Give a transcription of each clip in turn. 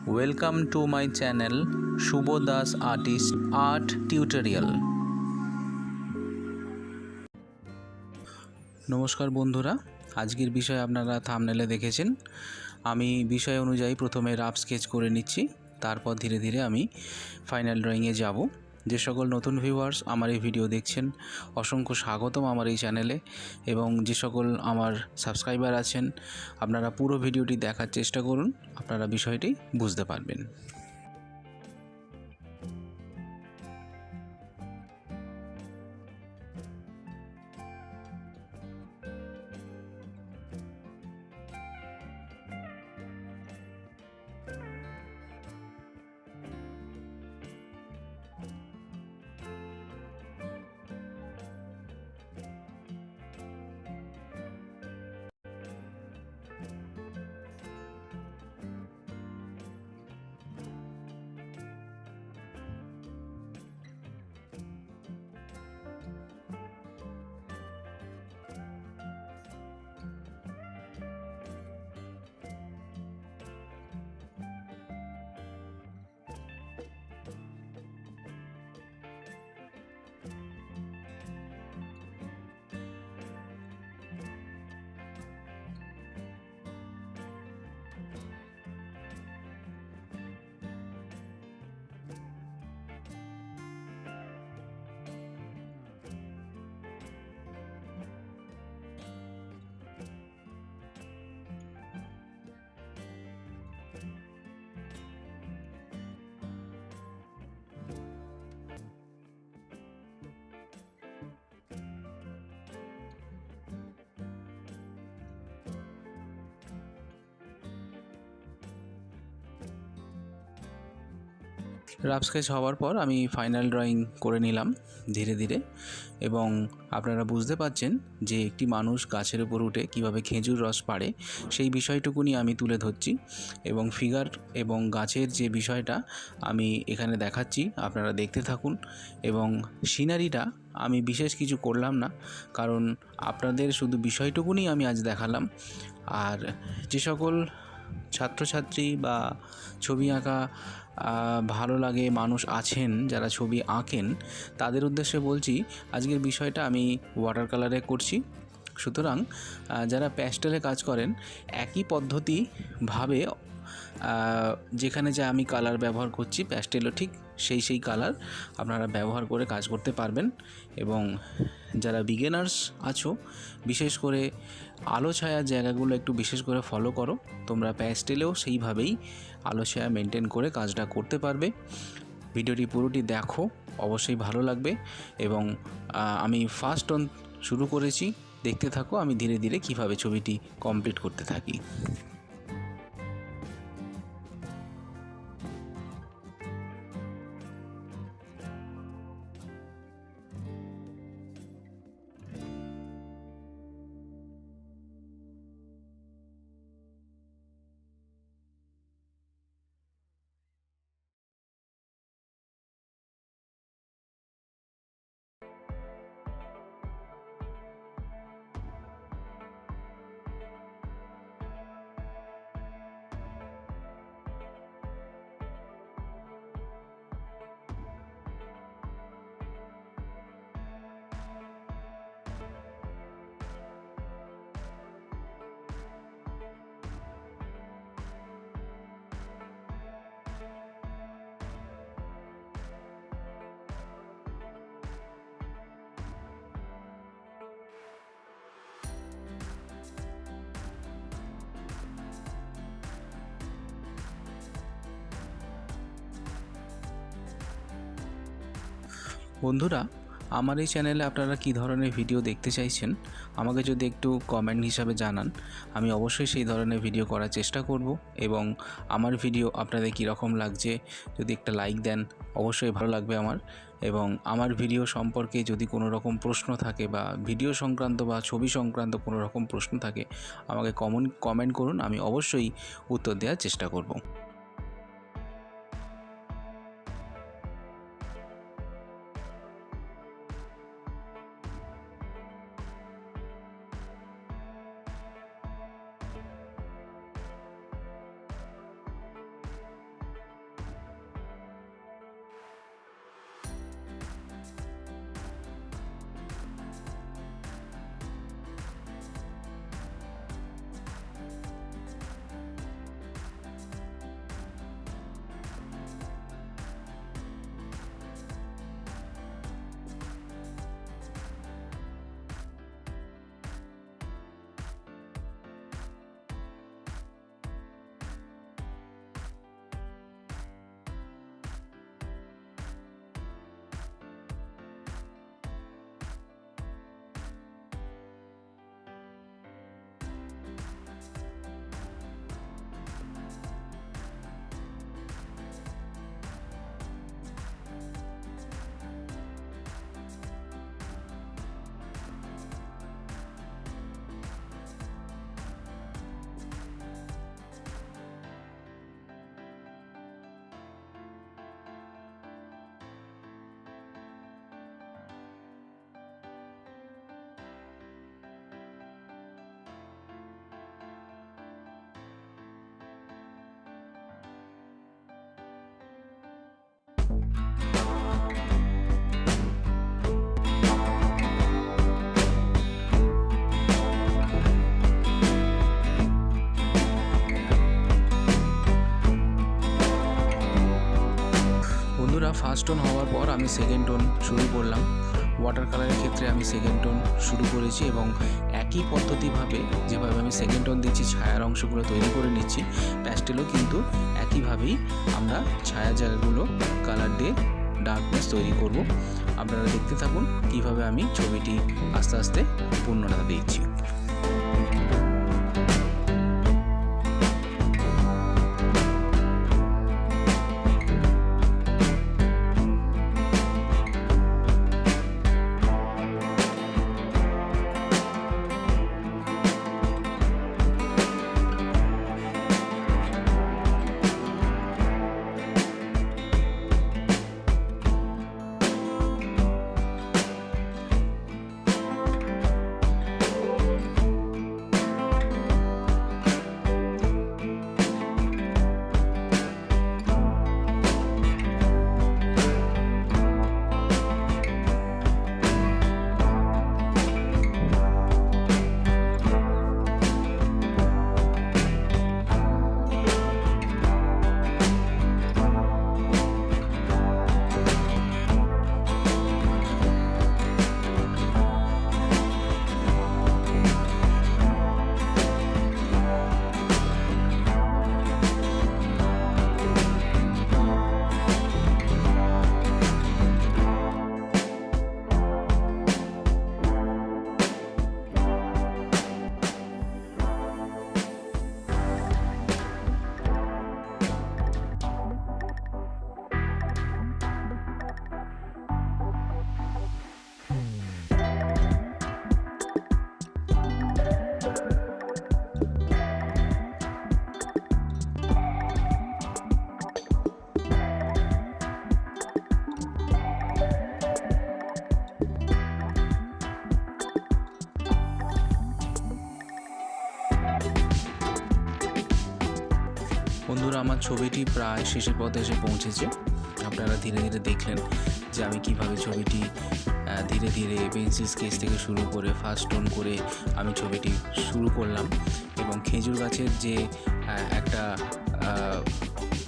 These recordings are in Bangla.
Welcome to my channel Shubho Das artist art tutorial. নমস্কার বন্ধুরা, আজকের বিষয় আপনারা থাম্বনেলে দেখেছেন। আমি বিষয় অনুযায়ী প্রথমে রাফ স্কেচ করে নিচ্ছি, তারপর ধীরে ধীরে আমি ফাইনাল ড্রয়িংয়ে যাব। যে সকল নতুন ভিউয়ার্স আমার এই ভিডিও দেখছেন, অসংখ্য স্বাগতম আমার এই চ্যানেলে। এবং যে সকল আমার সাবস্ক্রাইবার আছেন, আপনারা পুরো ভিডিওটি দেখার চেষ্টা করুন, আপনারা বিষয়টি বুঝতে পারবেন। রাফ স্কেচ হওয়ার পর আমি ফাইনাল ড্রয়িং করে নিলাম ধীরে ধীরে। এবং আপনারা বুঝতে পাচ্ছেন যে একটি মানুষ গাছের উপর উঠে কীভাবে খেজুর রস পাড়ে, সেই বিষয়টুকুনি আমি তুলে ধরছি। এবং ফিগার এবং গাছের যে বিষয়টা আমি এখানে দেখাচ্ছি, আপনারা দেখতে থাকুন। এবং সিনারিটা আমি বিশেষ কিছু করলাম না, কারণ আপনাদের শুধু বিষয়টুকুনি আমি আজ দেখালাম। আর যে সকল ছাত্রছাত্রী বা ছবি আঁকা ভালো লাগে মানুষ আছেন, যারা ছবি আঁকেন, তাদের উদ্দেশ্যে বলছি আজকের বিষয়টা আমি ওয়াটার কালারে করছি। সুতরাং যারা প্যাস্টেলে কাজ করেন, একই পদ্ধতিভাবে যেখানে যা আমি কালার ব্যবহার করছি, প্যাস্টেলও ঠিক সেই কালার আপনারা ব্যবহার করে কাজ করতে পারবেন। এবং যারা বিগিনার্স আছো, বিশেষ করে আলো ছায়ার জায়গাগুলো একটু বিশেষ করে ফলো করো। তোমরা প্যাস্টেলেও সেইভাবেই আলো ছায়া মেনটেন করে কাজটা করতে পারবে। ভিডিওটি পুরোটি দেখো, অবশ্যই ভালো লাগবে। এবং আমি ফার্স্ট অন শুরু করেছি, দেখতে থাকো আমি ধীরে ধীরে কিভাবে ছবিটি কমপ্লিট করতে থাকি। বন্ধুরা, আমার এই চ্যানেলে আপনারা কী ধরনের ভিডিও দেখতে চাইছেন আমাকে যদি একটু কমেন্ট হিসাবে জানান, আমি অবশ্যই সেই ধরনের ভিডিও করার চেষ্টা করব। এবং আমার ভিডিও আপনাদের কীরকম লাগছে যদি একটা লাইক দেন, অবশ্যই ভালো লাগবে আমার। এবং আমার ভিডিও সম্পর্কে যদি কোনো রকম প্রশ্ন থাকে বা ভিডিও সংক্রান্ত বা ছবি সংক্রান্ত কোনো রকম প্রশ্ন থাকে, আমাকে কমেন্ট করুন, আমি অবশ্যই উত্তর দেওয়ার চেষ্টা করব। বন্ধুরা, ফার্স্ট টোন হওয়ার পর আমি সেকেন্ড টোন শুরু করলাম। ওয়াটার কালারের ক্ষেত্রে আমি সেকেন্ড টোন শুরু করেছি এবং একই পদ্ধতিভাবে যেভাবে আমি সেকেন্ড টোন দিচ্ছি, ছায়ার অংশগুলো তৈরি করে নিচ্ছি, প্যাস্টেলও কিন্তু একইভাবেই আমরা ছায়া জায়গাগুলো কালার দিয়ে ডার্কনেস তৈরি করব। আপনারা দেখতে থাকুন কিভাবে আমি ছবিটি আস্তে আস্তে পূর্ণতা দিচ্ছি। বন্ধুরা, আমার ছবিটি প্রায় শেষের পথে এসে পৌঁছেছে। আপনারা ধীরে ধীরে দেখলেন যে আমি কিভাবে ছবিটি ধীরে ধীরে পেন্সিল স্কেচ থেকে শুরু করে ফার্স্ট টোন করে আমি ছবিটি শুরু করলাম এবং খেজুর গাছের যে একটা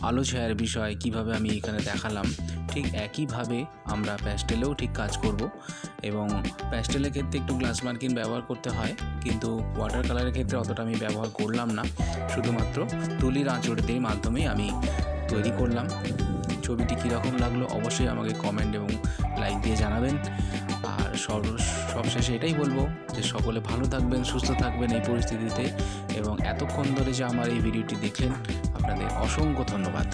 আলো ছায়ার বিষয় কিভাবে আমি এখানে দেখালাম, ঠিক একইভাবে আমরা প্যাস্টেলেও ঠিক কাজ করব। এবং প্যাস্টেলের ক্ষেত্রে একটু গ্লাস মার্কিং ব্যবহার করতে হয়, কিন্তু ওয়াটার কালারের ক্ষেত্রে অতটা আমি ব্যবহার করলাম না, শুধুমাত্র তুলির আঁচড়ের মাধ্যমেই আমি তৈরি করলাম। ছবিটি কীরকম লাগলো অবশ্যই আমাকে কমেন্ট এবং লাইক দিয়ে জানাবেন। আর সবশেষে এটাই বলবো যে সকলে ভালো থাকবেন, সুস্থ থাকবেন এই পরিস্থিতিতে। এবং এতক্ষণ ধরে যে আমার এই ভিডিওটি দেখলেন, আপনাদের অসংখ্য ধন্যবাদ।